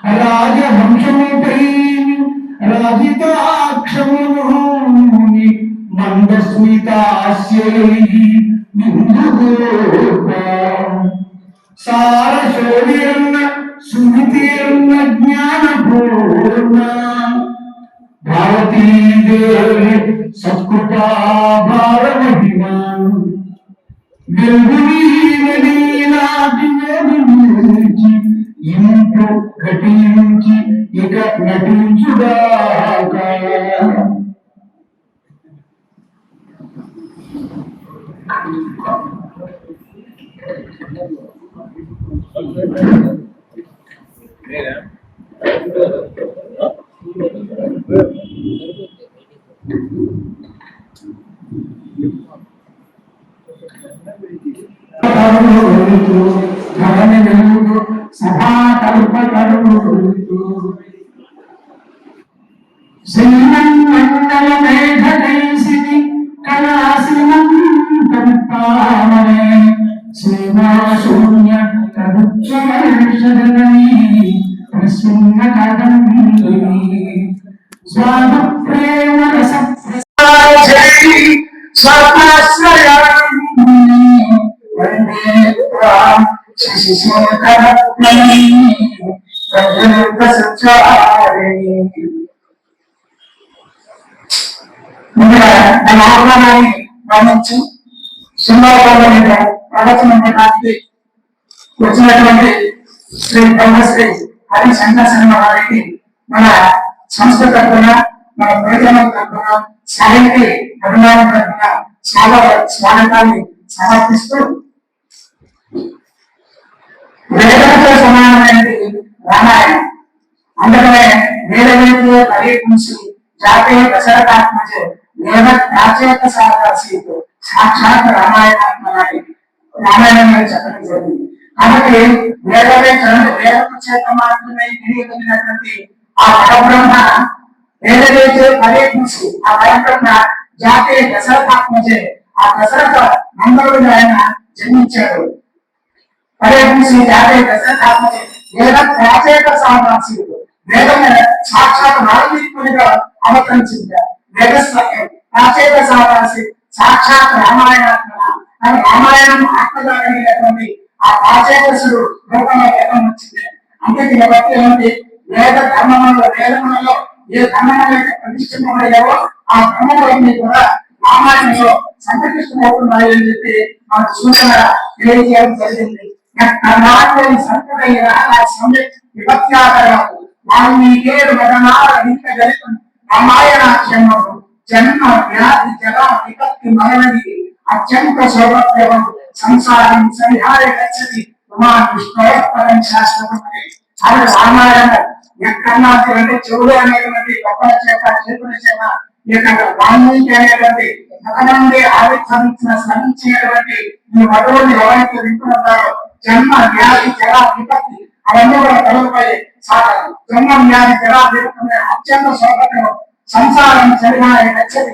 రాజవంశముపై రాజితాక్షముని మందస్మితాస్యై సారశోభిరన్న సుమతిరన్న జ్ఞానపూర్ణ భారతీదేవి సత్కృపా భారమహిమా వెలుగునీనాటి ఇంట్లో ఘటించి ఇక నటించుగాక. సభా కల్పకరుడు శ్రీమన్మండల మేఘదేశిని కళాశ్రీమం కల్పామనే శ్రీమాశూన్య ప్రభుత్వవర్షదనని ప్రసన్న కదంబిని స్వామ ప్రేమ రస గమనించి ప్రవచనానికి వచ్చినటువంటి శ్రీ బ్రహ్మశ్రీ హరి శంకర్ శర్మ గారికి మన సంస్థ తరఫున మన ప్రయోజనం తరఫున సాహిత్య అభిమానం తరఫున చాలా స్వాగతాన్ని సమర్పిస్తూ వేదంతో సమానమైనది రామాయణం. అందుకనే వేదవేదిక పర్యటించి జాతీయ దశరథాత్మజే వేద ప్రాచేత సారసీతో సాక్షాత్ రామాయణం చెప్పడం జరిగింది. కాబట్టి వేదమే వేదము చేత మాత్రమే తెలియగలిగినటువంటి ఆ పరబ్రహ్మ వేదవేదిక పర్యటించి ఆ పరబ్రహ్మ జాతీయ దశరథాత్మజే ఆ దశరథ నందనుడు ఆయన జన్మించాడు. పర్యటించి జాతీయ దశరథాత్మజే వేద ప్రాచేత సారసీతో వేదమే సాక్షాత్ వాల్మీకునిగా అవతరించింది. ప్రాచేత సారాసి సాక్షాత్ రామాయణాత్మ రామాయణం ఆత్మదారైనటువంటి ఆ ప్రాచేతసుడు రూపంలో వేదం వచ్చింది. అంటే దీన్ని బట్టి ఏమిటి వేద ధర్మంలో వేదములలో ఏ ధర్మంలో ప్రతిష్ఠితమయ్యావో ఆ ధర్మములన్నీ కూడా రామాయణంలో సంప్రతిష్టమవుతున్నాయి అని చెప్పి మన సూచన తెలియజేయడం జరిగింది. వాల్మీకేరు మదనార గలితం రామాయణాఖ్యము జన్మ వ్యాధి జల విపత్తి మరణి అత్యంత సౌభాగ్యం సంసారం సరిహారే గచ్చతి ఉమావిష్ణోపరం శాస్త్రం అని రామాయణం ఎక్కడన్నా అంటే చెవులు అనేటువంటి గొప్పల చేత చేతుల చేత ఇక్కడ వాల్మీకి అనేటువంటి మదనందే ఆవిర్భవించిన శ్రమించినటువంటి ఈ మధువుని ఎవరైతే వింటున్నారో జన్మ వ్యాధి జల విపత్తి అవన్నీ కూడా తొలగిపోయి జన్మ వ్యాధి జల విపత్తి అత్యంత సౌభాగ్యం సంసారం సరిహారే గచ్చతి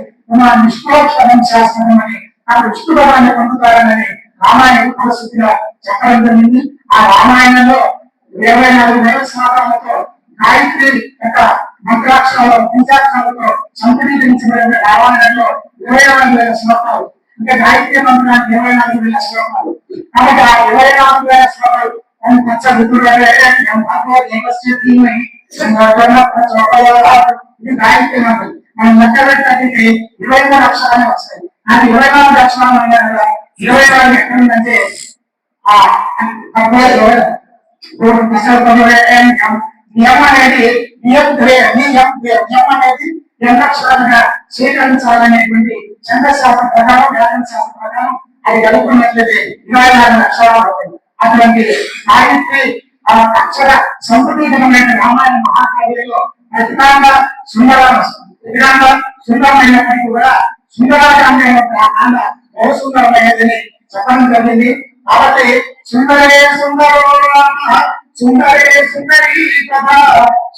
నిష్ప్రోక్షరం శాస్త్రం అని ఆ విష్ణుభవాన్ని పొందుతారని రామాయణం ఫలశ్రుతిగా చెప్పడం జరిగింది. ఆ రామాయణంలో 24 వేల శ్లోకాలతో గాయత్రి యొక్క మంత్రాక్షరాలు బీజాక్షరాలతో సంపరీకరించబడిన రామాయణంలో 24 వేల శ్లోకాలు. ఇంకా గాయత్రి మంత్రానికి 24 వేల శ్లోకాలు. కాబట్టి ఆ 24 వేల శ్లోకాలు గాయత్రి మంత్రం మనం లెక్క పెట్టడానికి 23 అక్షరాలు వస్తాయి. అది 24 అక్షరాలు 24 ఎక్కడుందంటే నియమం అనేది నియం అనేది ఎంతక్షరాలుగా స్వీకరించాలనేటువంటి చంద్రశాస్త్ర ప్రకారం వ్యాకరణ శాస్త్ర ప్రకారం అది కలుపుకున్నట్లయితే 24 అక్షరాలు అవుతాయి. అటువంటి గాయత్రి అక్షర సంపూర్ణమైన రామాయణ మహాకావ్యంలో ప్రతికంగా సుందరం సుందరమైనప్పటికీ కూడా సుందరాకాండ బహు సుందరమైనదని చెప్పడం జరిగింది. కాబట్టి సుందరే సుందరో సుందరే సుందరీ కథ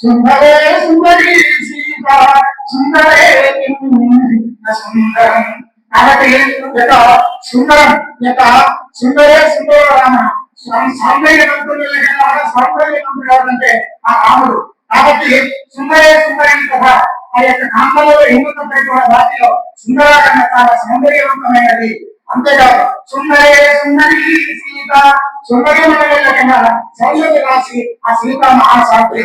సుందరే సుందరీ సీత సుందరే సుందరం. కాబట్టి సుందరం సుందరే సుందర రామ సౌందర్యవంతులు సౌందర్యవంతులు కావాలంటే ఆ రాముడు. కాబట్టి సుందరే సుందరి కదా ఆ యొక్క నామంలో ఎన్నుకున్నటువంటి వాటిలో సుందరకాండ చాలా సౌందర్యవంతమైనది. అంతేకాదు సుందరే సుందరి సీత సుందరమైన కన్నా సౌందర్య రాశి ఆ సీతా మహాసాత్రి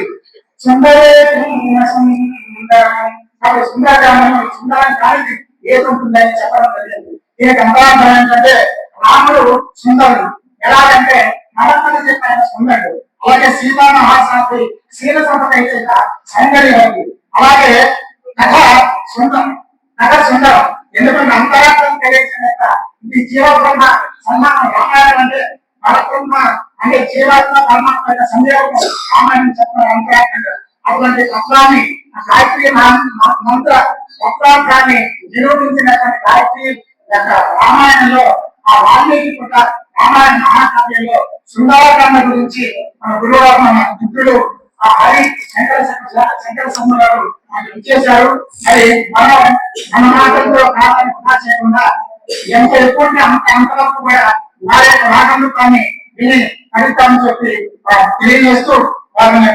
సుందరే సుందరం. కాబట్టి సుందరకాండంలో సుందరం కానిది ఏదుంటుందని చెప్పడం జరిగింది. దీనికి అంతరార్థం ఏంటంటే రాముడు సుందరుడు, ఎలాగంటే నడకలు చెప్పిన సుందరుడు, అలాగే సీతా మహాసాత్రి శీల సంపద అయితే సౌందర్యవతి. అలాగే కథ సుందరం, కథ సుందరం. ఎందుకంటే అంతరార్థం తెలియజేసిన ఇది జీవబ్రహ్మ సన్మానం. రామాయణం అంటే పరబ్రహ్మ అంటే జీవాత్మ పరమాత్మ యొక్క సంయోగం రామాయణం చెప్పిన అంతరార్థంగా. అటువంటి తత్వాన్ని గాయత్రి మంత్ర తత్వార్థాన్ని నిరూపించినటువంటి గాయత్రి యొక్క రామాయణంలో ఆ వాల్మీకి పుట్ట రామాయణ మహాకావ్యంలో సుందరకాండ గురించి మన గురువు మన మిత్రుడు ఆ హరి శంకర సమ్మ గారు ఇచ్చేశారు. అది మన మాటలతో కాదని వృధా చేయకుండా ఎంత ఎక్కువ అంతవరకు కూడా వారి యొక్క రాగముఖాన్ని విని ఫలితాన్ని చెప్పి తెలియజేస్తూ వారిని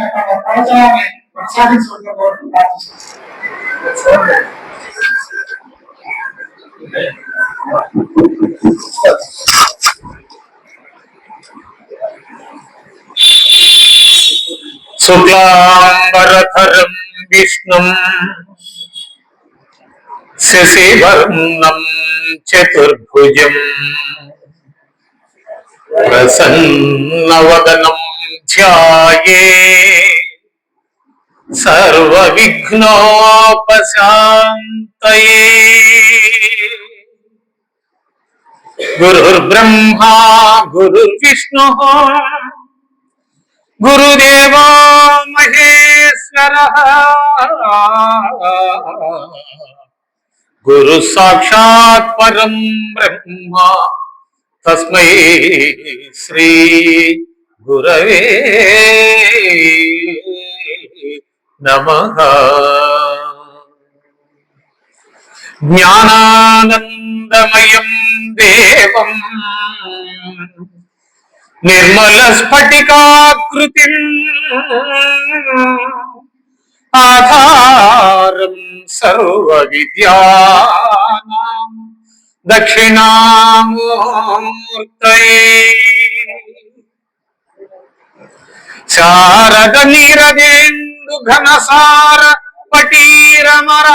ప్రవచనాన్ని కొనసాగించవలసిన ప్రార్థిస్తున్నాను. శుక్లాంబరధరం విష్ణుం శశివర్ణం చతుర్భుజం ప్రసన్నవదనం ధ్యాయే సర్వవిఘ్నోపశాంతయే. గురుర్బ్రహ్మా గురుర్విష్ణుః గురుదేవో మహేశ్వరః గురు సాక్షాత్ పరం బ్రహ్మ తస్మై శ్రీ గురవే నమః. జ్ఞానానందమయం దేవం నిర్మల స్ఫటికాకృతిం ఆధారం సర్వ విద్యానాం దక్షిణామూర్తయే. శారద నీరదేందు ఘనసార పటీరమరాళ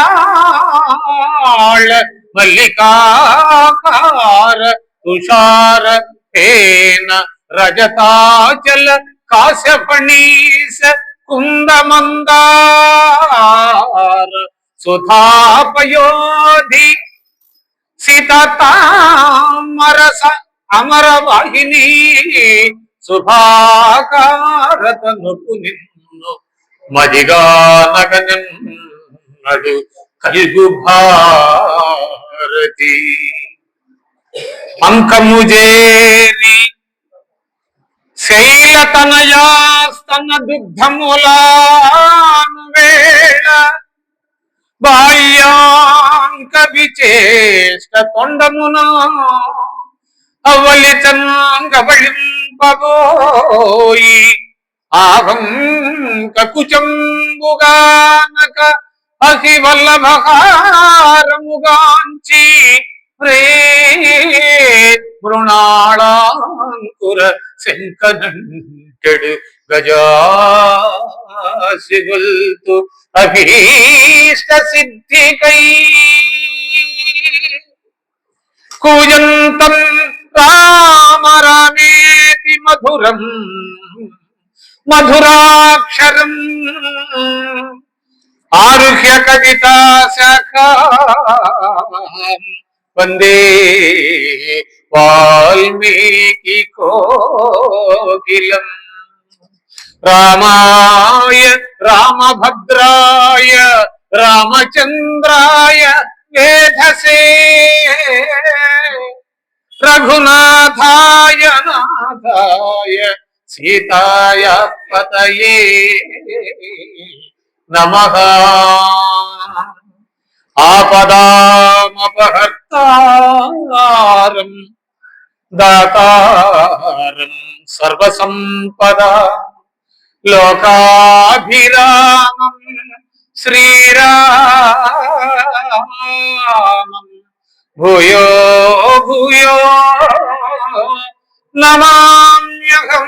మల్లికాకార తుషార తేన రజతాచల కాశ్యపణీశ కుందమందార సుధాపయోధి సీతామరస అమరవాహిని శుభాకారతనుకు నిన్ను మదిగానగనడు కల్గు భారతి. అంకముజేరి శైలతనయాస్తన దుగ్ధములాను వేళ బాల్యాంక విచేష్ట తొండమున అవలితంగబళింపబోయి ఆవంక కుచంబుగానక అసి వల్లభహారముగాంచి ప్రే మృణాళాంకుర శంకనంటెడు గజాసిగుల్తు అభీష్ట సిద్ధికై కూజంతం రామ రామేతి మధురం మధురాక్షరం ఆరుహ్య కవితా శాఖాం వందే వాల్మీకి కోకిలం. రామాయ రామభద్రాయ రామచంద్రాయ వేధసే రఘునాథాయ నాథాయ సీతాయ పతయే నమః. ఆపదామపహర్తారం దాతారం సర్వసంపద లోకాభిరామం శ్రీరామం భూయో భూయో నమామ్యహం.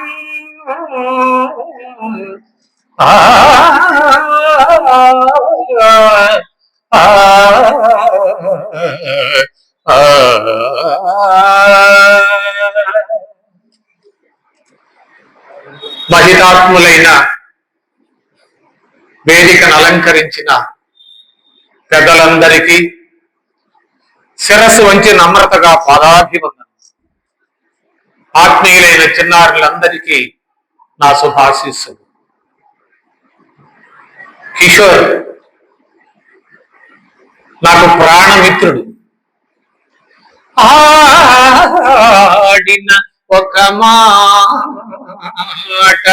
మహితాత్ములైన వేదికను అలంకరించిన పెద్దలందరికీ శిరస్సు వంచి నమ్రతగా పాదాభివందనం. ఆత్మీయులైన చిన్నారులందరికీ నా శుభాశీస్సులు. కిషోర్ నాకు ప్రాణమిత్రుడు. ఆడిన ఒక మాట,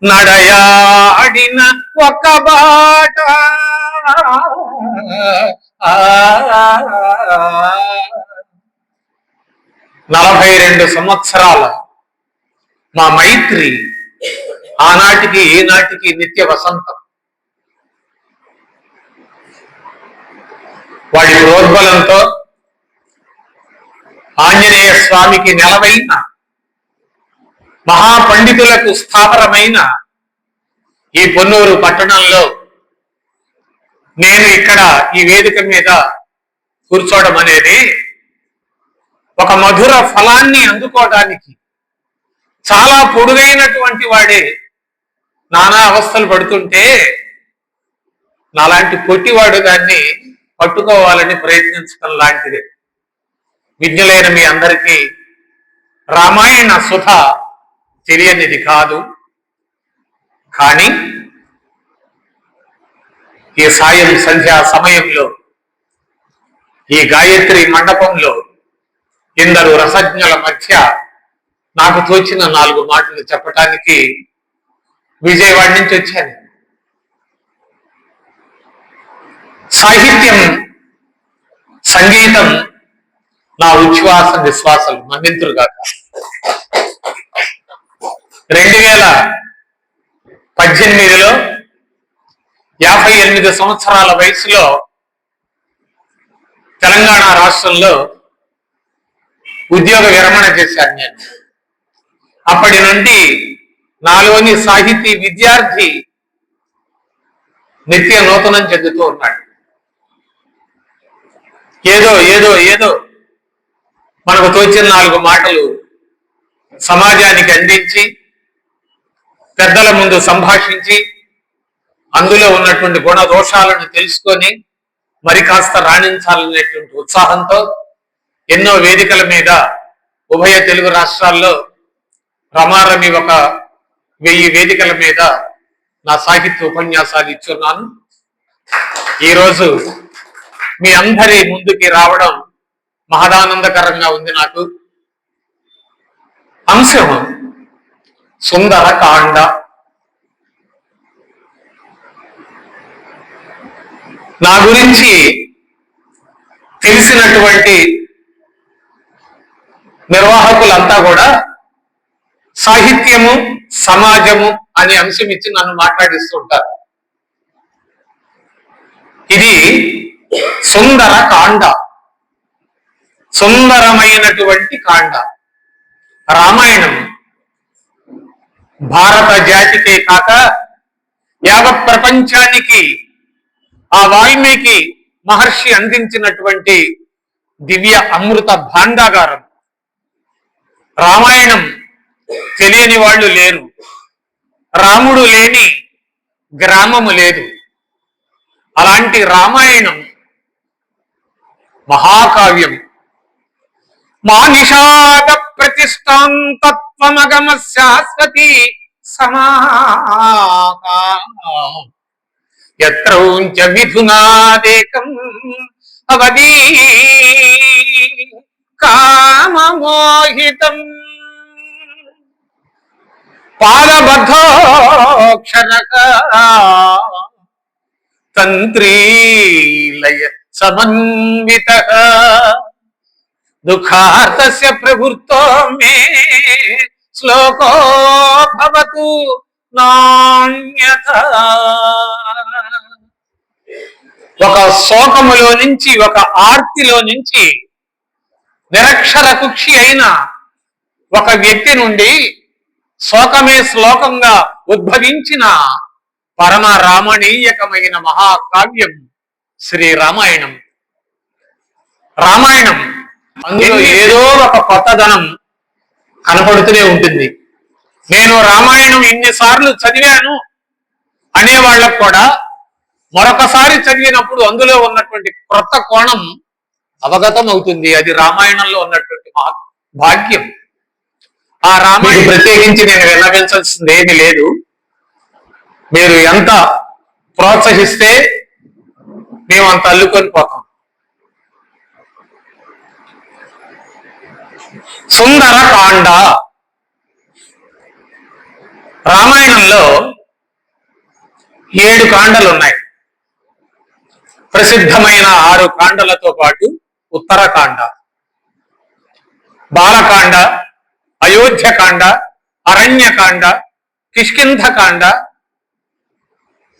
నడయాడిన ఒక బాట, 42 సంవత్సరాల మా మైత్రి ఆనాటికి ఈనాటికి నిత్య వసంతం. వాడి ప్రోద్బలంతో ఆంజనేయ స్వామికి నెలవైన, మహాపండితులకు స్థావరమైన ఈ పొన్నూరు పట్టణంలో నేను ఇక్కడ ఈ వేదిక మీద కూర్చోవడం అనేది ఒక మధుర ఫలాన్ని అందుకోవడానికి చాలా పొడుగైనటువంటి వాడే నానా అవస్థలు పడుతుంటే నాలాంటి పొట్టివాడు దాన్ని పట్టుకోవాలని ప్రయత్నించడం లాంటిదే. విజ్ఞులైన మీ అందరికీ రామాయణ సుధ తెలియనిది కాదు. కానీ ఈ సాయం సంధ్యా సమయంలో ఈ గాయత్రి మండపంలో ఇందరు రసజ్ఞుల మధ్య నాకు తోచిన 4 మాటలు చెప్పటానికి విజయవాడ నుంచి వచ్చాను. సాహిత్యం, సంగీతం నా ఉచ్ఛ్వాస విశ్వాసాలు మన్నింతురుగాక. 2018లో 58 సంవత్సరాల వయసులో తెలంగాణ రాష్ట్రంలో ఉద్యోగ విరమణ చేశాను నేను. అప్పటి నుండి నాలోని సాహితీ విద్యార్థి నిత్య నూతనం చెందుతూ ఉన్నాడు. ఏదో ఏదో ఏదో మనకు తోచిన 4 మాటలు సమాజానికి అందించి పెద్దల ముందు సంభాషించి అందులో ఉన్నటువంటి గుణ దోషాలను తెలుసుకొని మరి కాస్త రాణించాలనేటువంటి ఉత్సాహంతో ఎన్నో వేదికల మీద ఉభయ తెలుగు రాష్ట్రాల్లో రమారమి ఒక 1000 వేదికల మీద నా సాహిత్య ఉపన్యాసాలు ఇచ్చున్నాను. ఈరోజు మీ అందరి ముందుకి రావడం మహదానందకరంగా ఉంది నాకు. అంశం సుందరకాండ. నా గురించి తెలిసినటువంటి నిర్వాహకులంతా కూడా సాహిత్యము సమాజము అనే అంశం ఇచ్చి నన్ను మాట్లాడిస్తూ ఉంటారు. ఇది సుందర కాండ, సుందరమైనటువంటి కాండ. రామాయణం భారత జాతికే కాక యావత్ ప్రపంచానికి ఆ వాల్మీకి మహర్షి అందించినటువంటి దివ్య అమృత భాండాగారం. రామాయణం తెలియని వాళ్ళు లేరు. రాముడు లేని గ్రామము లేదు. అలాంటి రామాయణం మహాకావ్యం. మానిషాద ప్రతిష్టాంతత్వమగమ శాశ్వతి సమాహా యత్రౌంచ విధునాదేకం అవదీ కామమోహితం పాదబద్ధోక్షరక తంత్రీలయ సమన్వితః దుఃఖార్తస్య ప్రవృత్తో మే శ్లోకో భవతు నాణ్యత. ఒక శోకములో నుంచి, ఒక ఆర్తిలో నుంచి నిరక్షర కుక్షి అయిన ఒక వ్యక్తి నుండి శోకమే శ్లోకంగా ఉద్భవించిన పరమ రామణీయకమైన మహాకావ్యం శ్రీ రామాయణం. రామాయణం అందులో ఏదో ఒక కొత్తదనం కనపడుతూనే ఉంటుంది. నేను రామాయణం ఇన్నిసార్లు చదివాను అనే వాళ్ళకు కూడా మరొకసారి చదివినప్పుడు అందులో ఉన్నటువంటి క్రొత్త కోణం అవగతం అవుతుంది. అది రామాయణంలో ఉన్నటువంటి భాగ్యం. ఆ రామాయణం ప్రత్యేకించి నేను విన్నవించాల్సింది ఏమీ లేదు. మీరు ఎంత ప్రోత్సహిస్తే మేము అంత అల్లుకొని పోతాం. సుందర కాండ. రామాయణంలో 7 కాండలు ఉన్నాయి. ప్రసిద్ధమైన 6 కాండలతో పాటు ఉత్తరకాండ, బాలకాండ, అయోధ్యకాండ, అరణ్యకాండ, కిష్కింధకాండ,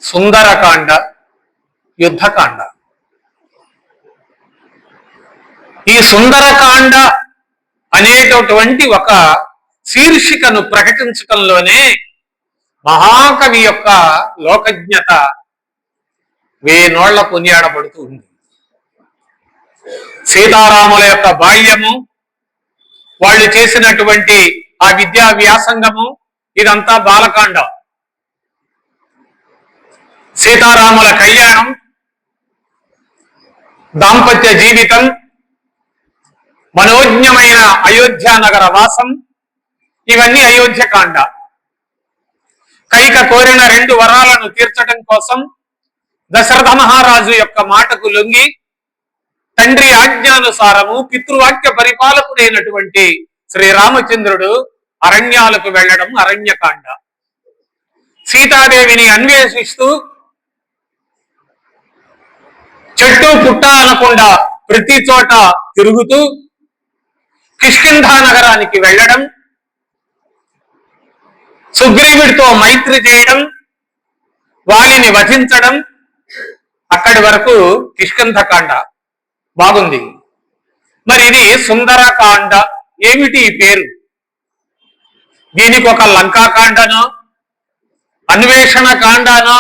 సుందరకాండ, యుద్ధకాండ. ఈ సుందరకాండ అనేటటువంటి ఒక శీర్షికను ప్రకటించటంలోనే మహాకవి యొక్క లోకజ్ఞత వేనోళ్ల కొనియాడబడుతూ ఉంది. సీతారాముల యొక్క బాల్యము, వాళ్ళు చేసినటువంటి ఆ విద్యా వ్యాసంగము, ఇదంతా బాలకాండ. సీతారాముల కళ్యాణం, దాంపత్య జీవితం, మనోజ్ఞమైన అయోధ్య నగర వాసం, ఇవన్నీ అయోధ్యకాండ. కైక కోరిన 2 వరాలను తీర్చడం కోసం దశరథ మహారాజు యొక్క మాటకు లొంగి తండ్రి ఆజ్ఞానుసారము పితృవాక్య పరిపాలకుడైనటువంటి శ్రీరామచంద్రుడు అరణ్యాలకు వెళ్లడం అరణ్యకాండ. సీతాదేవిని అన్వేషిస్తూ చెట్టు పుట్ట అనకుండా ప్రతి చోట తిరుగుతూ కిష్కింధా నగరానికి వెళ్లడం, సుగ్రీవుడితో మైత్రి చేయడం, వాలిని వధించడం, అక్కడి వరకు కిష్కింధకాండ బాగుంది. మరి ఇది సుందరకాండ. ఏమిటి ఈ పేరు? దీనికి ఒక లంకాకాండనో, అన్వేషణ కాండనో,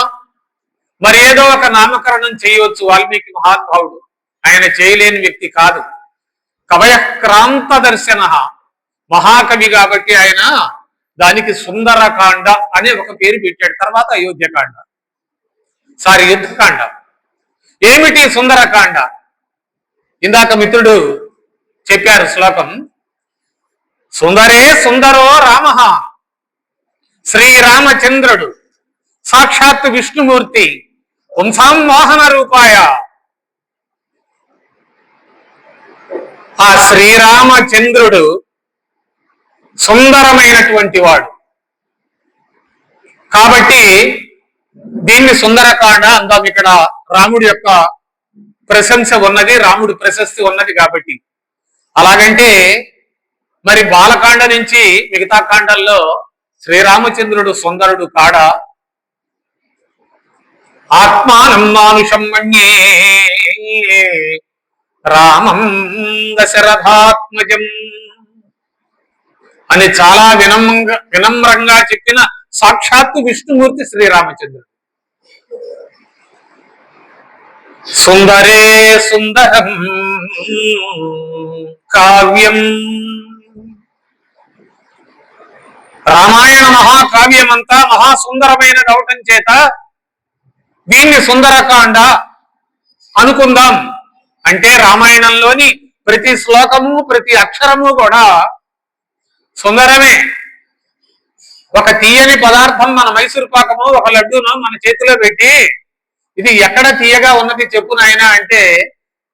మరి ఏదో ఒక నామకరణం చేయవచ్చు. వాల్మీకి మహానుభావుడు, ఆయన చేయలేని వ్యక్తి కాదు. కవయక్రాంత దర్శన, మహాకవి కాబట్టి ఆయన దానికి సుందరకాండ అనే ఒక పేరు పెట్టాడు. తర్వాత అయోధ్యకాండ, యుద్ధకాండ. ఏమిటి సుందరకాండ? ఇందాక మిత్రుడు చెప్పారు శ్లోకం. సుందరే సుందరో రామ, శ్రీరామచంద్రుడు సాక్షాత్ విష్ణుమూర్తి, పుంసాం మోహన రూపాయ. ఆ శ్రీరామచంద్రుడు సుందరమైనటువంటి వాడు కాబట్టి దీన్ని సుందరకాండ అందాం. ఇక్కడ రాముడి యొక్క ప్రశంస ఉన్నది, రాముడి ప్రశస్తి ఉన్నది కాబట్టి. అలాగంటే మరి బాలకాండ నుంచి మిగతా కాండల్లో శ్రీరామచంద్రుడు సుందరుడు కాడా? ఆత్మానం మానుషం మన్యే రామం దశరథాత్మజం అని చాలా వినమ్రంగా చెప్పిన సాక్షాత్తు విష్ణుమూర్తి శ్రీరామచంద్రుడు. సుందరే సుందరం కావ్యం. రామాయణ మహాకావ్యమంతా మహాసుందరమైనది అవటం చేత దీన్ని సుందరకాండ అనుకుందాం. అంటే రామాయణంలోని ప్రతి శ్లోకము, ప్రతి అక్షరము కూడా సుందరమే. ఒక తీయని పదార్థం, మన మైసూర్ పాకము, ఒక లడ్డూను మన చేతిలో పెట్టి ఇది ఎక్కడ తీయగా ఉన్నది చెప్పు నాయనా అంటే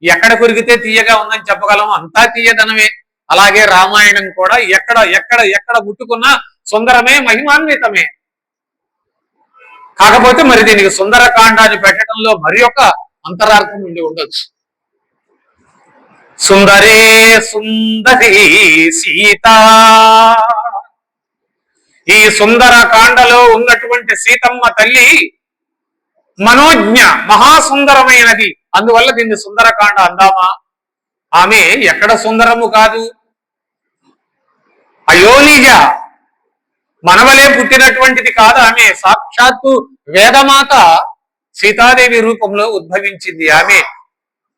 ఎక్కడ కొరికితే తీయగా ఉందని చెప్పగలము. అంతా తీయదనమే. అలాగే రామాయణం కూడా ఎక్కడ ఎక్కడ ఎక్కడ ముట్టుకున్నా సుందరమే, మహిమాన్వితమే. కాకపోతే మరి దీనికి సుందరకాండాన్ని పెట్టడంలో మరి ఒక అంతరార్థం ఉండి ఉండొచ్చు. సుందరే సుందరి సీత. ఈ సుందర కాండలో ఉన్నటువంటి సీతమ్మ తల్లి మనోజ్ఞ మహాసుందరమైనది. అందువల్ల దీన్ని సుందరకాండ అందామా? ఆమె ఎక్కడ సుందరము కాదు, అయోనిజ, మనవలే పుట్టినటువంటిది కాదు. ఆమె సాక్షాత్తు వేదమాత సీతాదేవి రూపంలో ఉద్భవించింది.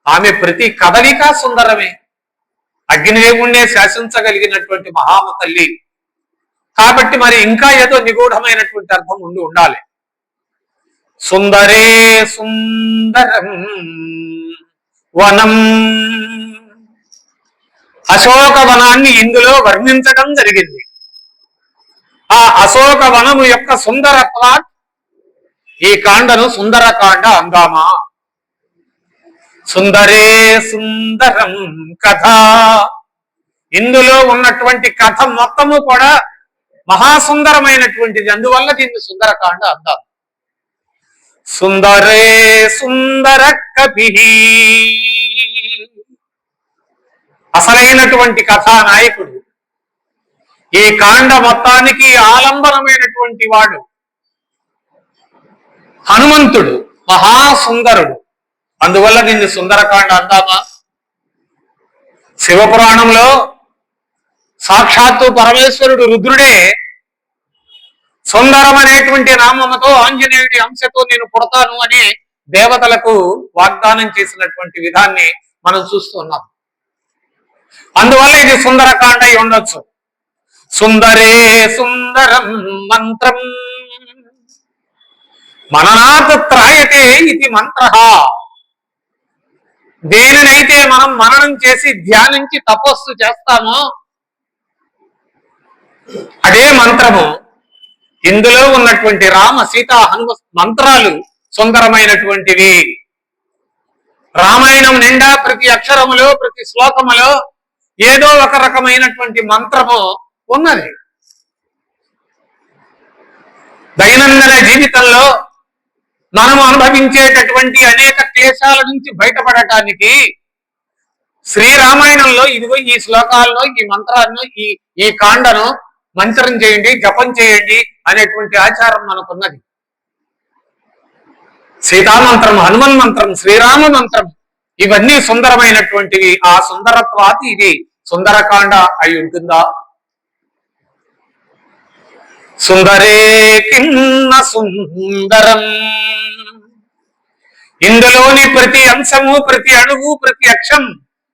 ఆమె ప్రతి కదలిక సుందరమే. అగ్నిదేవుణ్ణే శాసించగలిగినటువంటి మహామ తల్లి కాబట్టి మరి ఇంకా ఏదో నిగూఢమైనటువంటి అర్థం ఉండాలి. సుందరే సుందరం వనం, అశోక వనాన్ని ఇందులో వర్ణించడం జరిగింది. ఆ అశోక వనము యొక్క సుందరత్వ ఈ కాండను సుందరకాండ అందామా? సుందరే సుందరం కథ, ఇందులో ఉన్నటువంటి కథ మొత్తము కూడా మహాసుందరమైనటువంటిది. అందువల్ల దీన్ని సుందరకాండ అందాం. సుందరే సుందర కవి, అసలైనటువంటి కథానాయకుడు, ఈ కాండ మొత్తానికి ఆలంబనమైనటువంటి వాడు హనుమంతుడు, మహాసుందరుడు. అందువల్ల దీన్ని సుందరకాండ అందామా? శివపురాణంలో సాక్షాత్తు పరమేశ్వరుడు రుద్రుడే సుందరం అనేటువంటి నామముతో ఆంజనేయుడి అంశతో నేను పుడతాను అని దేవతలకు వాగ్దానం చేసినటువంటి విధాన్ని మనం చూస్తున్నాం. అందువల్ల ఇది సుందరకాండ అయి ఉండొచ్చు. సుందరే సుందరం మంత్రం మననాత్ త్రాయతే ఇది మంత్ర, దేనినైతే మనం మననం చేసి ధ్యానించి తపస్సు చేస్తామో అదే మంత్రము. ఇందులో ఉన్నటువంటి రామ సీత హనుమ మంత్రాలు సుందరమైనటువంటివి. రామాయణం నిండా ప్రతి అక్షరములో ప్రతి శ్లోకములో ఏదో ఒక రకమైనటువంటి మంత్రము ఉన్నది. దైనందిన జీవితంలో మనము అనుభవించేటటువంటి అనేక క్లేశాల నుంచి బయటపడటానికి శ్రీరామాయణంలో ఇదిగో ఈ శ్లోకాలను, ఈ మంత్రాలను, ఈ కాండను మంత్రం చేయండి, జపం చేయండి అనేటువంటి ఆచారం మనకున్నది. సీతామంత్రం, హనుమన్ మంత్రం, శ్రీరామ మంత్రం ఇవన్నీ సుందరమైనటువంటివి. ఆ సుందరత్వాతి ఇది సుందరకాండ అయి ఉంటుందా? సుందరే కిన్న సుందరం, ఇందులోని ప్రతి అంశము, ప్రతి అణువు, ప్రతి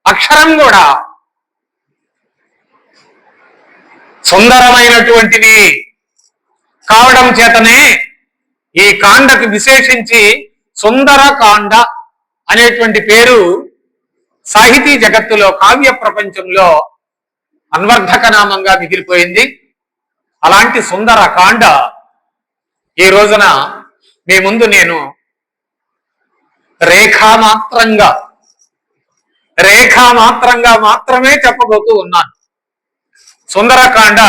అక్షరం కూడా సుందరమైనటువంటిది కావడం చేతనే ఈ కాండకు విశేషించి సుందరకాండ అనేటువంటి పేరు సాహితీ జగత్తులో, కావ్య ప్రపంచంలో అన్వర్థక నామంగా మిగిలిపోయింది. అలాంటి సుందరకాండ ఈ రోజున మీ ముందు నేను రేఖామాత్రంగా మాత్రమే చెప్పబోతూ ఉన్నాను. సుందరకాండ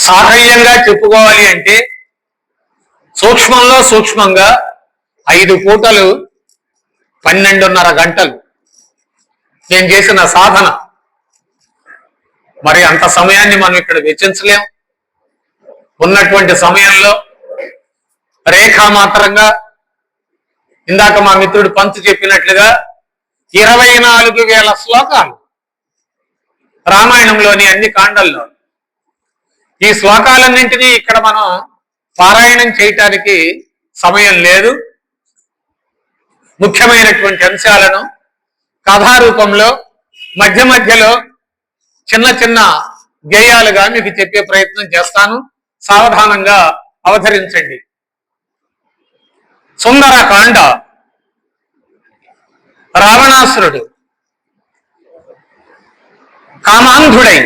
సాహయ్యంగా చెప్పుకోవాలి అంటే సూక్ష్మంలో సూక్ష్మంగా 5 పూటలు 12.5 గంటలు నేను చేసిన సాధన. మరి అంత సమయాన్ని మనం ఇక్కడ వెచ్చించలేం. ఉన్నటువంటి సమయంలో రేఖామాత్రంగా ఇందాక మా మిత్రుడు పంతు చెప్పినట్లుగా 24,000 శ్లోకాలు రామాయణంలోని అన్ని కాండల్లో. ఈ శ్లోకాలన్నింటినీ ఇక్కడ మనం పారాయణం చేయటానికి సమయం లేదు. ముఖ్యమైనటువంటి అంశాలను కథారూపంలో మధ్య మధ్యలో చిన్న చిన్న గేయాలుగా మీకు చెప్పే ప్రయత్నం చేస్తాను. సావధానంగా అవతరించండి. సుందరకాండ. రావణాసురుడు కామాంధుడై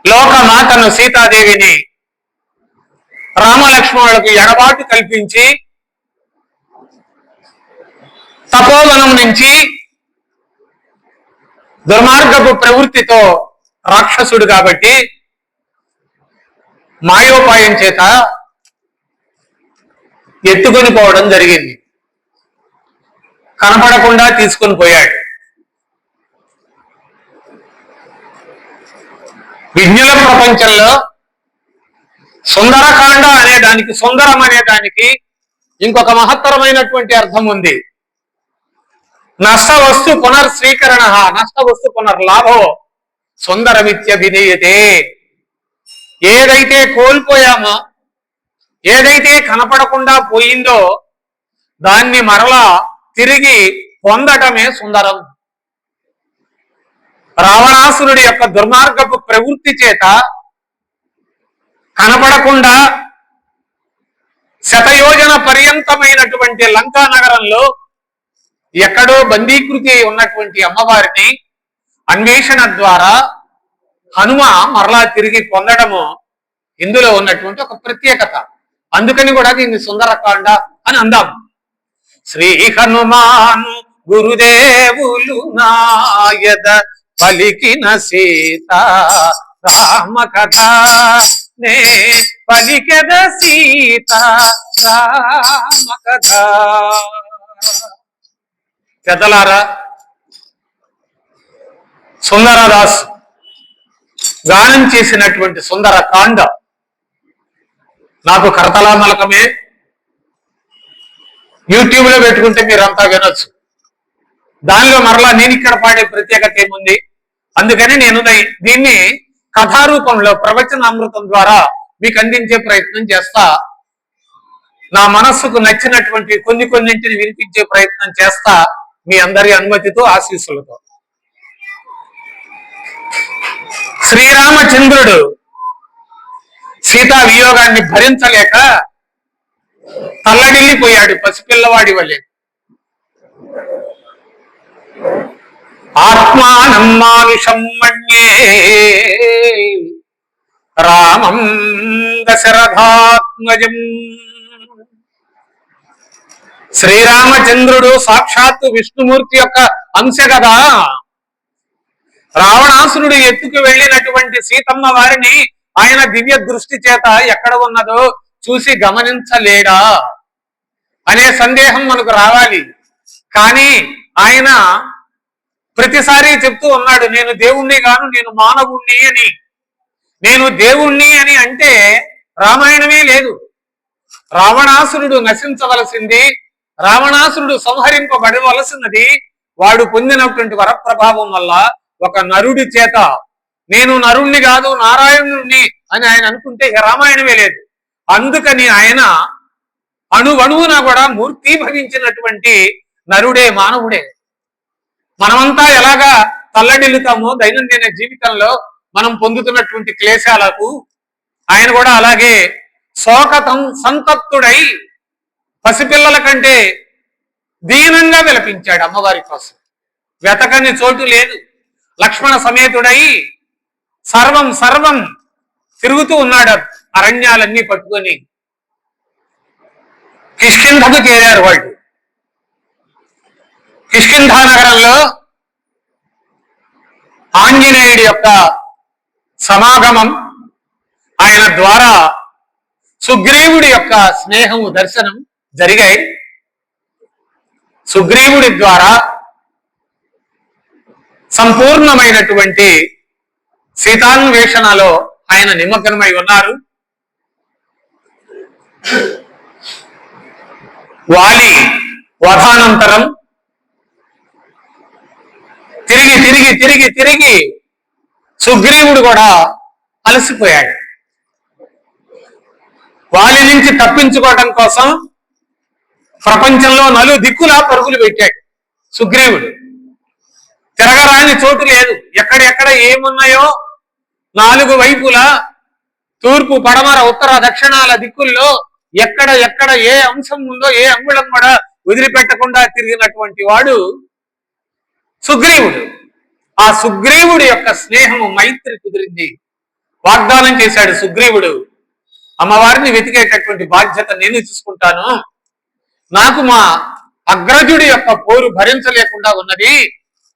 లోకమాతను సీతాదేవిని రామలక్ష్మణులకు ఎడబాటు కల్పించి తపోవనం నుంచి దుర్మార్గపు ప్రవృత్తితో రాక్షసుడు కాబట్టి మాయోపాయం చేత ఎత్తుకొని పోవడం జరిగింది. కనపడకుండా తీసుకొని పోయాడు. విజ్ఞుల ప్రపంచంలో సుందరకాండ అనే దానికి, సుందరం అనే దానికి ఇంకొక మహత్తరమైనటువంటి అర్థం ఉంది. నష్ట వస్తు పునర్స్వీకరణ, నష్ట వస్తు పునర్లాభో సుందరమిత్యభిధీయతే. ఏదైతే కోల్పోయామో, ఏదైతే కనపడకుండా పోయిందో దాన్ని మరలా తిరిగి పొందటమే సుందరం. రావణాసురుడి యొక్క దుర్మార్గపు ప్రవృత్తి చేత కనపడకుండా శతయోజన పర్యంతమైనటువంటి లంకా నగరంలో ఎక్కడో బందీకృతి ఉన్నటువంటి అమ్మవారిని అన్వేషణ ద్వారా హనుమ మరలా తిరిగి పొందడము ఇందులో ఉన్నటువంటి ఒక ప్రత్యేకత. అందుకని కూడా దీన్ని సుందరకాండ అని అందాం. శ్రీ హనుమాను గురుదేవులు నాయద పలికిన సీత రామ కథ, నే పలికెద సీత రామ కథ. పెద్దలారా, సుందరదాస్ గానం చేసినటువంటి సుందరకాండ నాకు కరతలామలకమే. యూట్యూబ్ లో పెట్టుకుంటే మీరంతా వినొచ్చు. దానిలో మరలా నేను ఇక్కడ పాడే ప్రత్యేకత ఏముంది? అందుకని నేను దీన్ని కథారూపంలో ప్రవచనామృతం ద్వారా మీకు అందించే ప్రయత్నం చేస్తా. నా మనస్సుకు నచ్చినటువంటి కొన్నింటిని వినిపించే ప్రయత్నం చేస్తా, మీ అందరి అనుమతితో, ఆశీస్సులతో. శ్రీరామచంద్రుడు సీతా వియోగాన్ని భరించలేక తల్లడిల్లిపోయాడు పసిపిల్లవాడి వలె. ఆత్మానం మానుషం మన్యే రామం దశరథాత్మజం. శ్రీరామచంద్రుడు సాక్షాత్తు విష్ణుమూర్తి యొక్క అంశ కదా. రావణాసురుడు ఎత్తుకు వెళ్ళినటువంటి సీతమ్మ వారిని ఆయన దివ్య దృష్టి చేత ఎక్కడ ఉన్నదో చూసి గమనించలేడా అనే సందేహం మనకు రావాలి. కానీ ఆయన ప్రతిసారి చెప్తూ ఉన్నాడు, నేను దేవుణ్ణి గాను, నేను మానవుణ్ణి అని. నేను దేవుణ్ణి అని అంటే రామాయణమే లేదు. రావణాసురుడు నశించవలసింది, రావణాసురుడు సంహరింపబడవలసినది వాడు పొందినటువంటి వరప్రభావం వల్ల ఒక నరుడి చేత. నేను నరుణ్ణి కాదు, నారాయణుణ్ణి అని ఆయన అనుకుంటే రామాయణమే లేదు. అందుకని ఆయన అణువణువున కూడా మూర్తీభవించినటువంటి నరుడే, మానవుడే. మనమంతా ఎలాగా తల్లడిల్లుతామో దైనందిన జీవితంలో మనం పొందుతున్నటువంటి క్లేశాలకు, ఆయన కూడా అలాగే శోకతం సంతప్తుడై పసిపిల్లల కంటే దీనంగా విలపించాడు అమ్మవారి కోసం. వెతకని చోటు లేదు. లక్ష్మణ సమేతుడై సర్వం తిరుగుతూ ఉన్నాడు అరణ్యాలన్నీ పట్టుకొని. కిష్కింధకు చేరారు వాళ్ళు. కిష్కింధా నగరంలో ఆంజనేయుడి యొక్క సమాగమం, ఆయన ద్వారా సుగ్రీవుడి యొక్క స్నేహము, దర్శనం జరిగాయి. సుగ్రీవుడి ద్వారా సంపూర్ణమైనటువంటి సీతాన్వేషణలో ఆయన నిమగ్నమై ఉన్నారు. వాలి వధానంతరం తిరిగి సుగ్రీవుడు కూడా అలసిపోయాడు. వాలి నుంచి తప్పించుకోవడం కోసం ప్రపంచంలో నలుదిక్కులా పరుగులు పెట్టాడు సుగ్రీవుడు. తిరగరాని చోటు లేదు. ఎక్కడెక్కడ ఏమున్నాయో 4 వైపులా, తూర్పు, పడమర, ఉత్తర, దక్షిణాల దిక్కుల్లో ఎక్కడ ఏ అంశం ఉందో, ఏ అంగుళం కూడా వదిలిపెట్టకుండా తిరిగినటువంటి వాడు సుగ్రీవుడు. ఆ సుగ్రీవుడి యొక్క స్నేహము, మైత్రి కుదిరింది. వాగ్దానం చేశాడు సుగ్రీవుడు, అమ్మవారిని వెతికేటటువంటి బాధ్యత నేను చూసుకుంటాను. నాకు మా అగ్రజుడి యొక్క పోరు భరించలేకుండా ఉన్నది.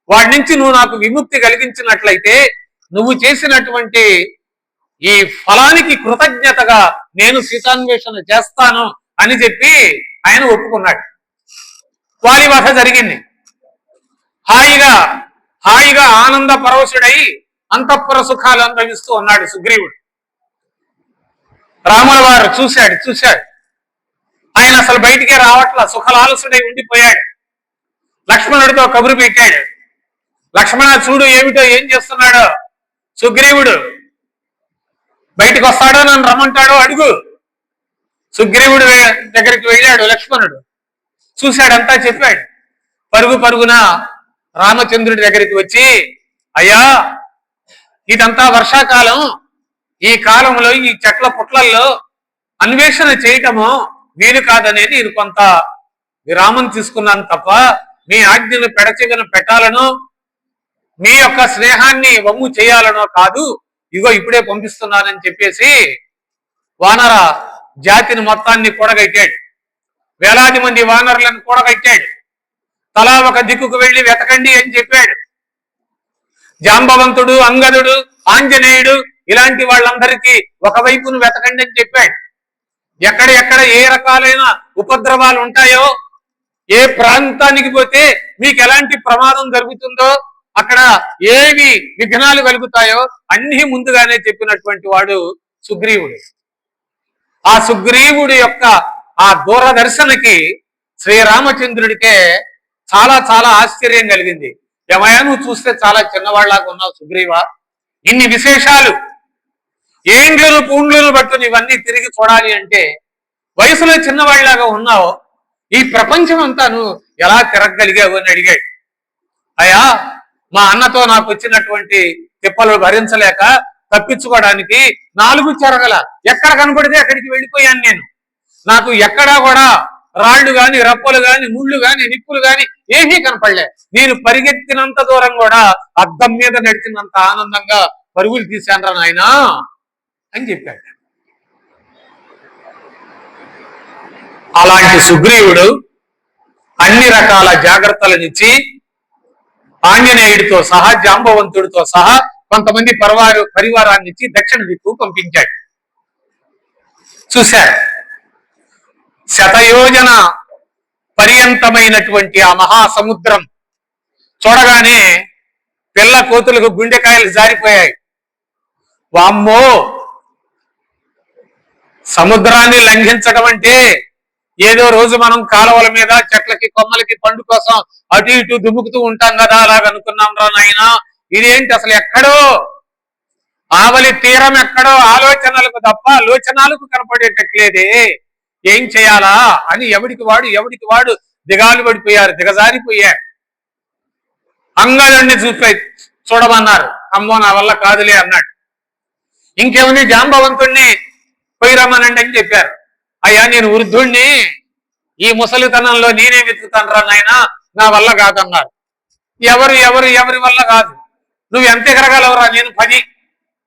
వాడి నుంచి నువ్వు నాకు విముక్తి కలిగించినట్లయితే నువ్వు చేసినటువంటి ఈ ఫలానికి కృతజ్ఞతగా నేను సీతాన్వేషణ చేస్తాను అని చెప్పి ఆయన ఒప్పుకున్నాడు. వాలి వధ జరిగింది. హాయిగా ఆనంద పరవశుడై అంతఃపుర సుఖాలు అనుభవిస్తూ ఉన్నాడు సుగ్రీవుడు. రాముల వారు చూశాడు ఆయన అసలు బయటికే రావట్లా, సుఖలాలసుడై ఉండిపోయాడు. లక్ష్మణుడితో కబురు పెట్టాడు, లక్ష్మణ చూడు ఏమిటో ఏం చేస్తున్నాడో, సుగ్రీవుడు బయటకు వస్తాడో నన్ను రమ్మంటాడో అడుగు. సుగ్రీవుడు దగ్గరికి వెళ్ళాడు లక్ష్మణుడు, చూశాడంతా చెప్పాడు. పరుగున రామచంద్రుడి దగ్గరికి వచ్చి, అయ్యా ఇదంతా వర్షాకాలం, ఈ కాలంలో ఈ చెట్ల పుట్లల్లో అన్వేషణ చేయటము వీలు కాదని నేను కొంత విరామం తీసుకున్నాను తప్ప మీ ఆజ్ఞను పెడచెవిన పెట్టాలనో మీ యొక్క స్నేహాన్ని వమ్ము చేయాలనో కాదు, ఇగో ఇప్పుడే పంపిస్తున్నానని చెప్పేసి వానర జాతిని మొత్తాన్ని కూడగట్టాడు. వేలాది మంది వానరులను కూడగట్టాడు. తలా ఒక దిక్కుకు వెళ్ళి వెతకండి అని చెప్పాడు. జాంబవంతుడు, అంగదుడు, ఆంజనేయుడు ఇలాంటి వాళ్ళందరికీ ఒకవైపును వెతకండి అని చెప్పాడు. ఎక్కడ ఏ రకాలైన ఉపద్రవాలు ఉంటాయో, ఏ ప్రాంతానికి పోతే మీకు ఎలాంటి ప్రమాదం జరుగుతుందో, అక్కడ ఏవి విఘ్నాలు కలుగుతాయో అన్ని ముందుగానే చెప్పినటువంటి వాడు సుగ్రీవుడు. ఆ సుగ్రీవుడి యొక్క ఆ దూరదర్శనకి శ్రీరామచంద్రుడికే చాలా చాలా ఆశ్చర్యం కలిగింది. ఏమయ్యా నువ్వు చూస్తే చాలా చిన్నవాళ్లాగా ఉన్నావు సుగ్రీవ, ఇన్ని విశేషాలు ఏండ్లను పూండ్లను పట్టుని ఇవన్నీ తిరిగి చూడాలి అంటే వయసులో చిన్నవాళ్లాగా ఉన్నావు, ఈ ప్రపంచం అంతా నువ్వు ఎలా తిరగగలిగావు అని అడిగాడు. అయ్యా మా అన్నతో నాకు వచ్చినటువంటి తిప్పలు భరించలేక తప్పించుకోవడానికి 4 చెరగల ఎక్కడ కనపడితే అక్కడికి వెళ్ళిపోయాను నేను. నాకు ఎక్కడా కూడా రాళ్లు గాని, రప్పలు గాని, ముళ్ళు గాని, నిప్పులు గాని ఏమీ కనపడలే. నేను పరిగెత్తినంత దూరం కూడా అద్దం మీద నడిచినంత ఆనందంగా పరుగులు తీశాను నాయనా అని చెప్పాడు. అలాంటి సుగ్రీవుడు అన్ని రకాల జాగ్రత్తలనిచ్చి ఆంజనేయుడితో సహా, జాంబవంతుడితో సహా కొంతమంది పరివారాన్ని ఇచ్చి దక్షిణ దిక్కు పంపించాడు. చూశారు, శతయోజన పర్యంతమైనటువంటి ఆ మహాసముద్రం చూడగానే పిల్ల కోతులకు గుండెకాయలు జారిపోయాయి. వామ్మో, సముద్రాన్ని లంఘించడం అంటే ఏదో రోజు మనం కాలువల మీద చెట్లకి కొమ్మలకి పండు కోసం అటు ఇటు దుముకుతూ ఉంటాం కదా, అలాగ అనుకున్నాం రా నాయన. ఇదేంటి అసలు ఎక్కడో ఆవలి తీరం ఎక్కడో ఆలోచనలకు తప్ప లోచనాలకు కనపడేటట్లేదే, ఏం చేయాలా అని ఎవడికి వాడు దిగాలు పడిపోయారు, దిగజారిపోయారు. అంగదుడిని చూడమన్నారు. అమ్మో నా వల్ల కాదులే అన్నాడు. ఇంకేముంది జాంబవంతుణ్ణి పోయి రమ్మనండి అని చెప్పారు. అయ్యా నేను వృద్ధుణ్ణి, ఈ ముసలితనంలో నేనే వెతుకుతాను రా నాయన, నా వల్ల కాదన్నారు. ఎవరి వల్ల కాదు, నువ్వు ఎంత ఎగరగలవురా?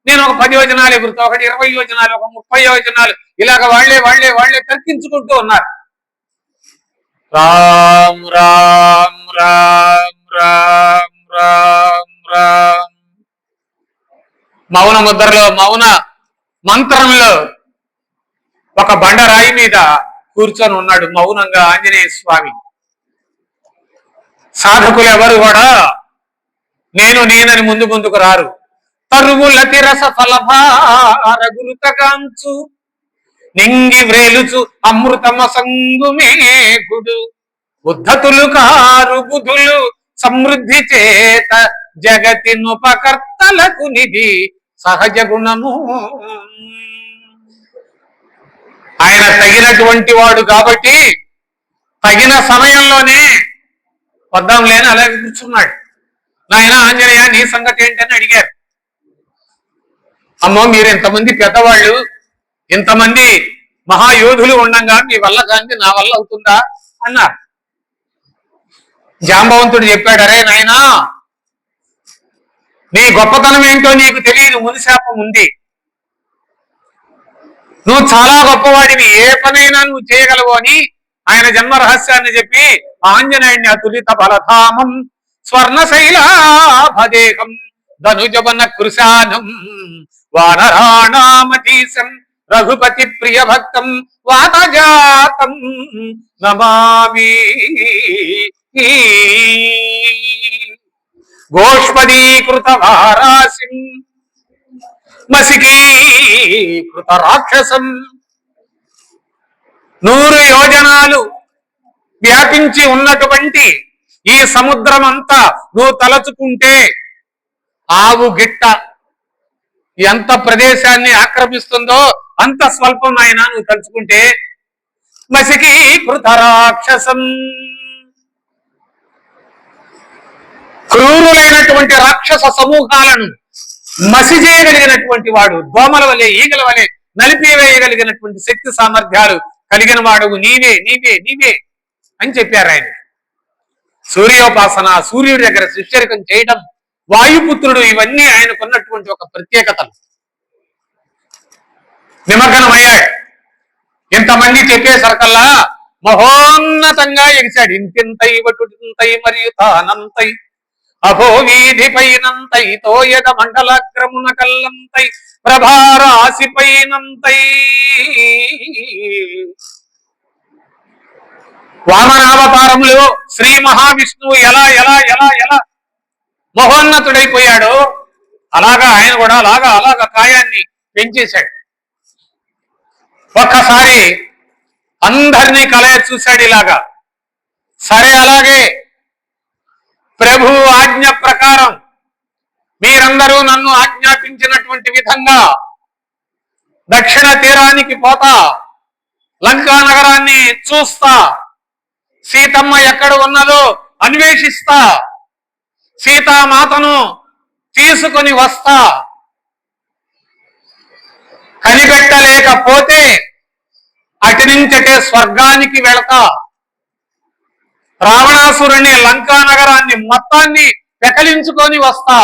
నేను ఒక 10 యోజనాలు ఎగురుతా, ఒకటి 20 యోజనాలు, ఒక 30 యోజనాలు, ఇలాగ వాళ్లే తర్కించుకుంటూ ఉన్నారు. రామ్ రామ్ రామ్ రామ్ రామ్ రామ్ మౌన ముద్రలో, మౌన మంత్రంలో ఒక బండరాయి మీద కూర్చొని ఉన్నాడు మౌనంగా ఆంజనేయ స్వామి. సాధకులు ఎవరు కూడా నేనని ముందుకు రారు. తరువుల తిరస ఫలభారగురుతగాంచు నింగి వ్రేలుచు అమృతమ సంగుమేఘుడు ఉద్ధతులు కారు బుధులు సమృద్ధి చేత జగతినుపకర్తలకు నిధి సహజ గుణము. ఆయన తగినటువంటి వాడు కాబట్టి తగిన సమయంలోనే వద్దాం లేని అలాగే కూర్చున్నాడు. నాయన ఆంజనేయ నీ సంగతి ఏంటని అడిగారు. అమ్మో మీరు ఇంతమంది పెద్దవాళ్ళు, ఇంతమంది మహాయోధులు ఉండగా మీ వల్ల కానీ నా వల్ల అవుతుందా అన్నారు. జాంబవంతుడు చెప్పాడు, అరే నాయనా నీ గొప్పతనం ఏంటో నీకు తెలియదు, మునిశాపం ఉంది. నువ్వు చాలా గొప్పవాడివి, ఏ పనైనా నువ్వు చేయగలవు అని ఆయన జన్మ రహస్యాన్ని చెప్పి ఆంజనేయుని అతులిత బలధామం స్వర్ణశైలాభదేహం ధనుజవన కృశానం వానరాణామధీశం రఘుపతి ప్రియ భక్తం వాతజాతం నమామి. గోష్పదీకృత వారాసిం మసికీకృత రాక్షసం. 100 యోజనాలు వ్యాపించి ఉన్నటువంటి ఈ సముద్రం అంతా నువ్వు తలచుకుంటే ఆవు గిట్ట ఎంత ప్రదేశాన్ని ఆక్రమిస్తుందో అంత స్వల్పం ఆయన నువ్వు తలుచుకుంటే. మసికీకృత రాక్షసం, క్రూరులైనటువంటి రాక్షస సమూహాలను మసి చేయగలిగినటువంటి వాడు, దోమల వలె ఈగల వలె నలిపివేయగలిగినటువంటి శక్తి సామర్థ్యాలు కలిగిన వాడు నీవే నీవే నీవే అని చెప్పారు ఆయన. సూర్యోపాసన, సూర్యుడి దగ్గర శిష్యరికం చేయడం, వాయుపుత్రుడు, ఇవన్నీ ఆయనకున్నటువంటి ఒక ప్రత్యేకతలు. నిమగ్నమయ్యాడు. ఇంతమంది చెప్పేసరికల్లా మహోన్నతంగా ఎగిశాడు. ఇంతింతై వటుటింతై మరియు తానంతై అభో వీధిపైనంతై తోయద మండలాగ్రమున కల్లంతై ప్రభారాశిపైనంతై. వామనావతారంలో శ్రీ మహావిష్ణువు ఎలా ఎలా ఎలా ఎలా మహోన్నతుడైపోయాడో అలాగా ఆయన కూడా అలాగా కాయాన్ని పెంచేశాడు. ఒక్కసారి అందరినీ కలయ చూశాడు ఇలాగా. సరే, అలాగే ప్రభు ఆజ్ఞ ప్రకారం మీరందరూ నన్ను ఆజ్ఞాపించినటువంటి విధంగా దక్షిణ తీరానికి పోతా, లంకా నగరాన్ని చూస్తా, సీతమ్మ ఎక్కడ ఉన్నదో అన్వేషిస్తా, సీతామాతను తీసుకొని వస్తా, కనిపెట్టలేకపోతే అటు నుంచటే స్వర్గానికి వెళతా, రావణాసురుణ్ణి లంకా నగరాన్ని మొత్తాన్ని పెకలించుకొని వస్తా,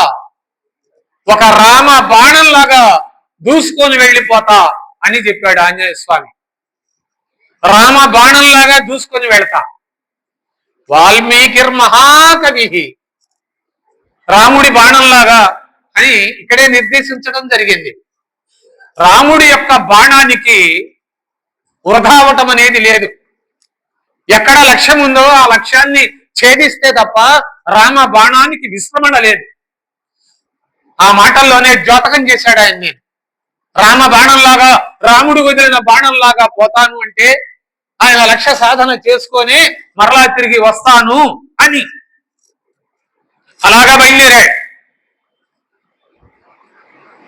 ఒక రామ బాణంలాగా దూసుకొని వెళ్ళిపోతా అని చెప్పాడు ఆంజనేయ స్వామి. రామ బాణంలాగా దూసుకొని వెళతా. వాల్మీకిర్ మహాకవి, రాముడి బాణంలాగా అని ఇక్కడే నిర్దేశించడం జరిగింది. రాముడి యొక్క బాణానికి వృధా అవటం అనేది లేదు. ఎక్కడ లక్ష్యం ఉందో ఆ లక్ష్యాన్ని ఛేదిస్తే తప్ప రామ బాణానికి విశ్రమణ లేదు. ఆ మాటల్లోనే ద్యోతకం చేశాడు ఆయన. నేను రామ బాణంలాగా, రాముడు వదిలిన బాణంలాగా పోతాను అంటే ఆయన లక్ష్య సాధన చేసుకొని మరలా తిరిగి వస్తాను అని అలాగా బయలుదేరాడు.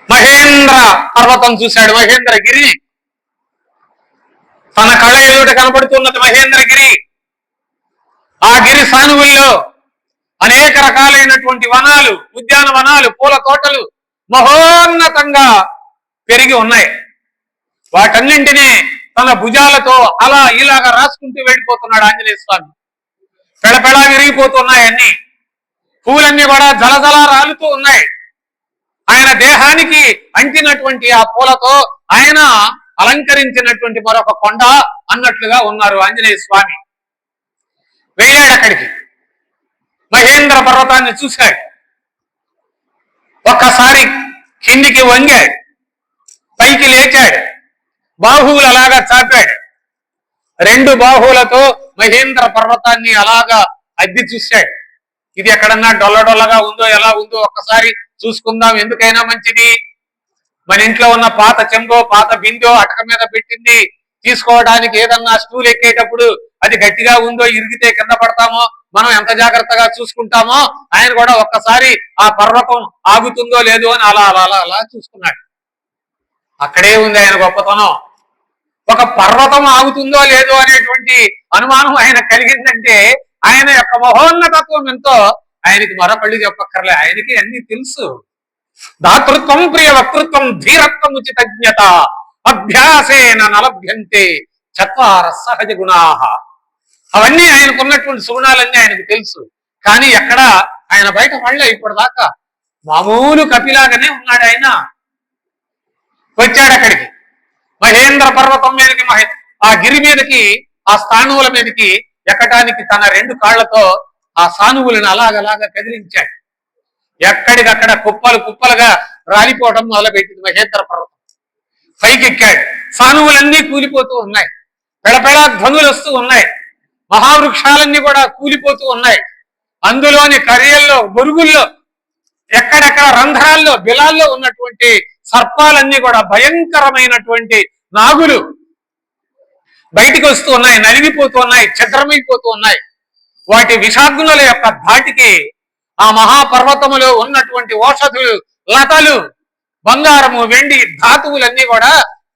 మహేంద్ర పర్వతం చూశాడు, మహేంద్రగిరి. తన కళ ఎదుట కనబడుతున్నది మహేంద్రగిరి. ఆ గిరి సానువుల్లో అనేక రకాలైనటువంటి వనాలు, ఉద్యానవనాలు, పూల తోటలు మహోన్నతంగా పెరిగి ఉన్నాయి. వాటన్నింటినీ తన భుజాలతో అలా ఇలాగా రాసుకుంటూ వెళ్ళిపోతున్నాడు ఆంజనేయ స్వామి. పెడపెడా విరిగిపోతున్నాయి అన్ని. పూలన్నీ కూడా జలజల రాలుతూ ఉన్నాయి. ఆయన దేహానికి అంటినటువంటి ఆ పూలతో ఆయన అలంకరించినటువంటి మరొక కొండ అన్నట్లుగా ఉన్నారు ఆంజనేయ స్వామి. వెళ్ళాడు అక్కడికి. మహేంద్ర పర్వతాన్ని చూశాడు. ఒక్కసారి కిందికి వంగాడు, పైకి లేచాడు, బాహువులు అలాగా చాపాడు. 2 బాహువులతో మహేంద్ర పర్వతాన్ని అలాగా అద్దె చూశాడు. ఇది ఎక్కడన్నా డొల్లడొల్లగా ఉందో ఎలా ఉందో ఒక్కసారి చూసుకుందాం, ఎందుకైనా మంచిది. మన ఇంట్లో ఉన్న పాత చెంబో, పాత బిందో అటక మీద పెట్టింది తీసుకోవడానికి ఏదన్నా స్టూల్ ఎక్కేటప్పుడు అది గట్టిగా ఉందో, ఇరిగితే కింద పడతామో, మనం ఎంత జాగ్రత్తగా చూసుకుంటామో ఆయన కూడా ఒక్కసారి ఆ పర్వతం ఆగుతుందో లేదో అని అలా అలా అలా అలా చూసుకున్నాడు. అక్కడే ఉంది ఆయన గొప్పతనం. ఒక పర్వతం ఆగుతుందో లేదో అనేటువంటి అనుమానం ఆయన కలిగిందంటే ఆయన యొక్క మహోన్నతత్వం ఎంతో ఆయనకి మరొకళ్ళు చెప్పక్కర్లే. ఆయనకి అన్ని తెలుసు. దాతృత్వం, ప్రియ వక్తృత్వం, ధీరత్వం, ఉచితజ్ఞత అభ్యాసేన నలభ్యంతే చత్వార సహజ గుణాః. అవన్నీ ఆయనకున్నటువంటి సుగుణాలన్నీ ఆయనకు తెలుసు. కానీ ఎక్కడ ఆయన బయట పడలే ఇప్పటిదాకా. మామూలు కపిలాగానే ఉన్నాడు ఆయన. వచ్చాడు అక్కడికి, మహేంద్ర పర్వతం మీదకి, ఆ గిరి మీదకి, ఆ స్థానువుల మీదకి ఎక్కడానికి తన 2 కాళ్లతో ఆ సానువులను అలాగలాగా కదిలించాడు. ఎక్కడికక్కడ కుప్పలు కుప్పలుగా రాలిపోవడం మొదలుపెట్టింది మహేంద్ర పర్వతం. పైకెక్కాడు. సానువులన్నీ కూలిపోతూ ఉన్నాయి. పెడపెడా ధ్వనులు వస్తూ ఉన్నాయి. మహావృక్షాలన్నీ కూడా కూలిపోతూ ఉన్నాయి. అందులోని కర్యల్లో, బొరుగుల్లో ఎక్కడెక్కడ రంధ్రాల్లో బిలాల్లో ఉన్నటువంటి సర్పాలన్నీ కూడా భయంకరమైనటువంటి నాగులు బయటికి వస్తూ ఉన్నాయి, నలిగిపోతూ ఉన్నాయి, ఛద్రమైపోతూ ఉన్నాయి. వాటి విషాగ్నుల యొక్క ధాటికి ఆ మహాపర్వతములో ఉన్నటువంటి ఓషధులు, లతలు, బంగారము, వెండి ధాతువులన్నీ కూడా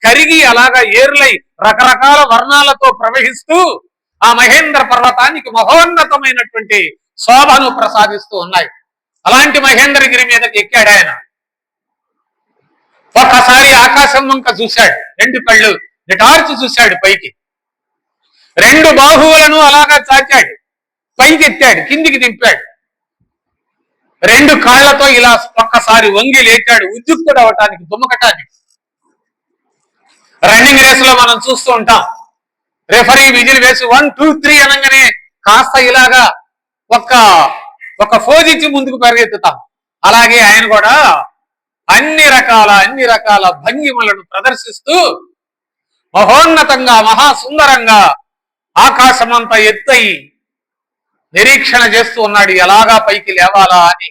కరిగి అలాగా ఏర్లై రకరకాల వర్ణాలతో ప్రవహిస్తూ ఆ మహేంద్ర పర్వతానికి మహోన్నతమైనటువంటి శోభను ప్రసాదిస్తూ ఉన్నాయి. అలాంటి మహేంద్రగిరి మీదకి ఎక్కాడు ఆయన. ఒక్కసారి ఆకాశం వంక చూశాడు, రెండు కళ్ళు నిటార్చి చూశాడు పైకి, రెండు బాహువులను అలాగా చాచాడు, పైకి ఎత్తాడు, కిందికి దింపాడు, రెండు కాళ్లతో ఇలా ఒక్కసారి వంగి లేచాడు, ఉద్యుక్తుడు అవటానికి, దుమ్మకటానికి. రన్నింగ్ రేస్ లో మనం చూస్తూ ఉంటాం, రెఫరీ విజిల్ వేసి 1, 2, 3 అనగానే కాస్త ఇలాగా ఒక ఫోజిచ్చి ముందుకు పరిగెత్తుతాం. అలాగే ఆయన కూడా అన్ని రకాల భంగిమలను ప్రదర్శిస్తూ మహోన్నతంగా మహాసుందరంగా ఆకాశమంతా ఎత్తయి నిరీక్షణ చేస్తూ ఉన్నాడు, ఎలాగా పైకి లేవాలా అని.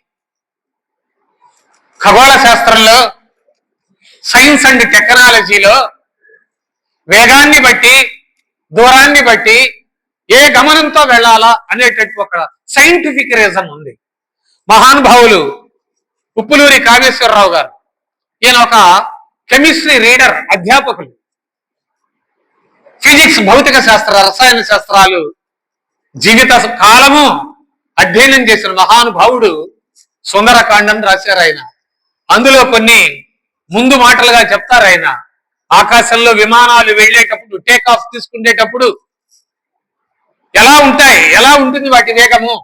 ఖగోళ శాస్త్రంలో, సైన్స్ అండ్ టెక్నాలజీలో వేగాన్ని బట్టి, దూరాన్ని బట్టి ఏ గమనంతో వెళ్ళాలా అనేటట్టు ఒక సైంటిఫిక్ రీజన్ ఉంది. మహానుభావులు ఉప్పులూరి కామేశ్వరరావు గారు, ఈయన ఒక కెమిస్ట్రీ రీడర్, అధ్యాపకులు, ఫిజిక్స్, భౌతిక శాస్త్ర, రసాయన శాస్త్రాలు జీవిత కాలము అధ్యయనం చేసిన మహానుభావుడు సుందరకాండం రాశారు ఆయన. అందులో కొన్ని ముందు మాటలుగా చెప్తారు ఆయన. ఆకాశంలో విమానాలు వెళ్ళేటప్పుడు, టేక్ ఆఫ్ తీసుకునేటప్పుడు ఎలా ఉంటుంది వాటి వేగము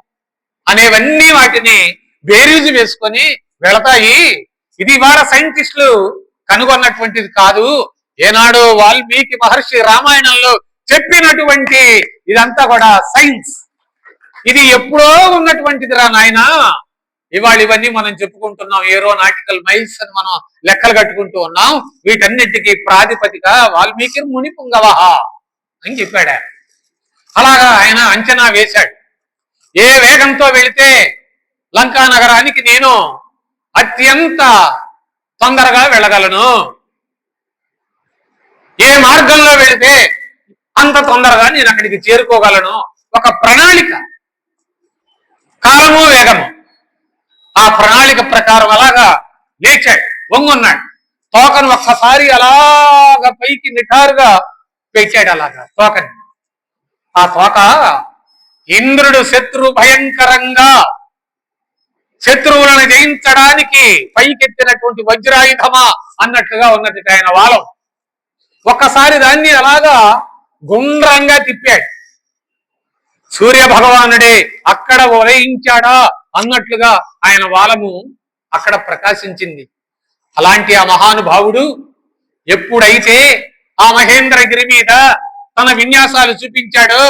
అనేవన్నీ వాటిని బేరీజు వేసుకొని వెళతాయి. ఇది ఇవాళ సైంటిస్టులు కనుగొన్నటువంటిది కాదు, ఏనాడు వాల్మీకి మహర్షి రామాయణంలో చెప్పినటువంటి ఇదంతా కూడా సైన్స్. ఇది ఎప్పుడో ఉన్నటువంటిది రా నాయన. ఇవాళ ఇవన్నీ మనం చెప్పుకుంటున్నాం, ఏరోనాటికల్ మైల్స్ అని మనం లెక్కలు కట్టుకుంటూ ఉన్నాం. వీటన్నిటికీ ప్రాతిపదిక వాల్మీకి ముని పుంగవహ అని చెప్పాడు. అలాగా ఆయన అంచనా వేశాడు, ఏ వేగంతో వెళితే లంకా నగరానికి నేను అత్యంత తొందరగా వెళ్ళగలను, ఏ మార్గంలో వెళితే అంత తొందరగా నేను అక్కడికి చేరుకోగలను, ఒక ప్రణాళిక, కాలము వేగము, ఆ ప్రణాళిక ప్రకారం అలాగా లేచాడు, వంగున్నాడు. తోకను ఒక్కసారి అలాగా పైకి నిటారుగా పెట్టాడు, అలాగా తోకని. ఆ తోక ఇంద్రుడు భయంకరంగా శత్రువులను జయించడానికి పైకెత్తినటువంటి వజ్రాయుధమా అన్నట్లుగా ఉన్నది ఆయన వాలం. ఒక్కసారి దాన్ని అలాగా గుండ్రంగా తిప్పాడు. సూర్య భగవానుడే అక్కడ ఉదయించాడా అన్నట్లుగా ఆయన వాలము అక్కడ ప్రకాశించింది. అలాంటి ఆ మహానుభావుడు ఎప్పుడైతే ఆ మహేంద్రగిరి మీద తన విన్యాసాలు చూపించాడో